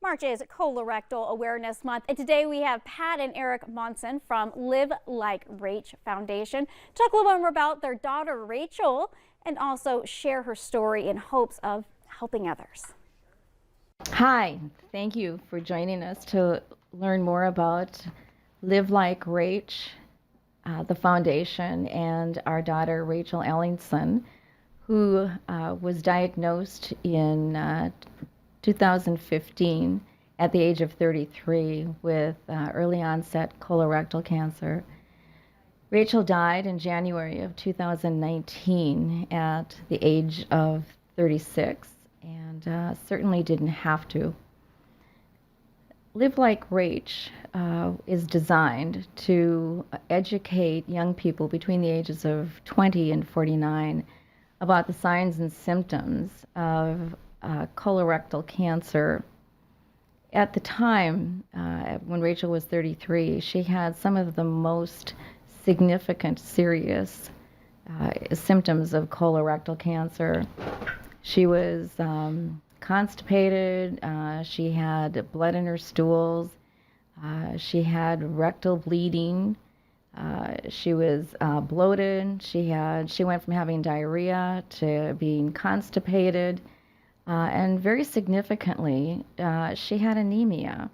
March is Colorectal Awareness Month, and today we have Pat and Eric Monson from Live Like Rach Foundation to talk a little bit more about their daughter Rachel and also share her story in hopes of helping others. Hi, thank you for joining us to learn more about Live Like Rach, the foundation, and our daughter Rachel Ellingson, who was diagnosed in 2015 at the age of 33 with early onset colorectal cancer. Rachel died in January of 2019 at the age of 36 and certainly didn't have to. Live Like Rach is designed to educate young people between the ages of 20 and 49 about the signs and symptoms of colorectal cancer. At the time, when Rachel was 33, she had some of the most significant, serious symptoms of colorectal cancer. She was constipated, she had blood in her stools, she had rectal bleeding, she was bloated, she went from having diarrhea to being constipated, and very significantly, she had anemia,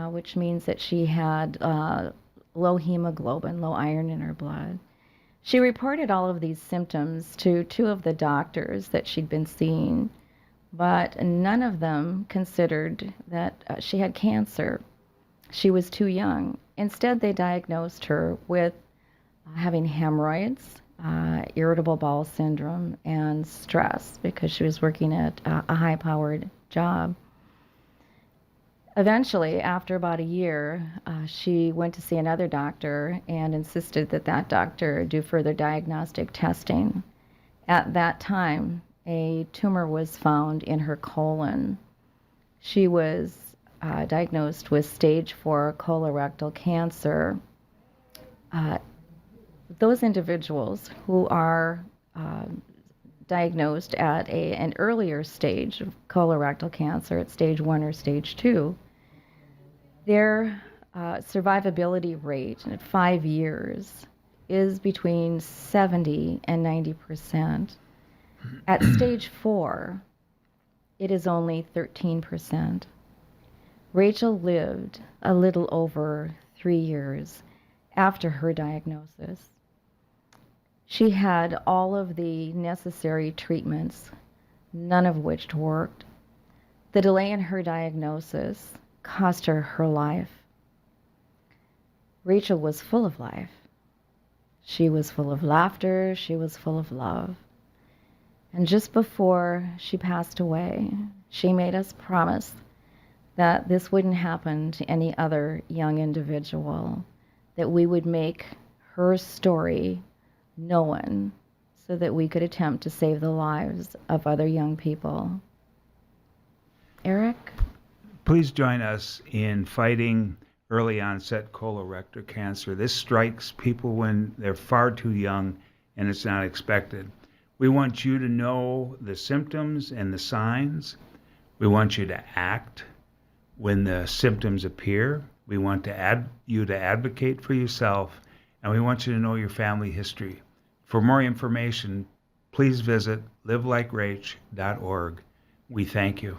which means that she had low hemoglobin, low iron in her blood. She reported all of these symptoms to two of the doctors that she'd been seeing, but none of them considered that she had cancer. She was too young. Instead, they diagnosed her with having hemorrhoids, irritable bowel syndrome, and stress because she was working at a high-powered job. Eventually, after about a year, she went to see another doctor and insisted that that doctor do further diagnostic testing. At that time, a tumor was found in her colon. She was diagnosed with stage 4 colorectal cancer. Those individuals who are diagnosed at an earlier stage of colorectal cancer, at stage 1 or stage 2, their survivability rate at 5 years is between 70 and 90%. At stage 4, it is only 13%. Rachel lived a little over 3 years after her diagnosis. She had all of the necessary treatments, none of which worked. The delay in her diagnosis cost her her life. Rachel was full of life. She was full of laughter. She was full of love. And just before she passed away, she made us promise that this wouldn't happen to any other young individual, that we would make her story known so that we could attempt to save the lives of other young people. Eric? Please join us in fighting early onset colorectal cancer. This strikes people when they're far too young and it's not expected. We want you to know the symptoms and the signs. We want you to act when the symptoms appear. We want you to advocate for yourself, and we want you to know your family history. For more information, please visit livelikerach.org. We thank you.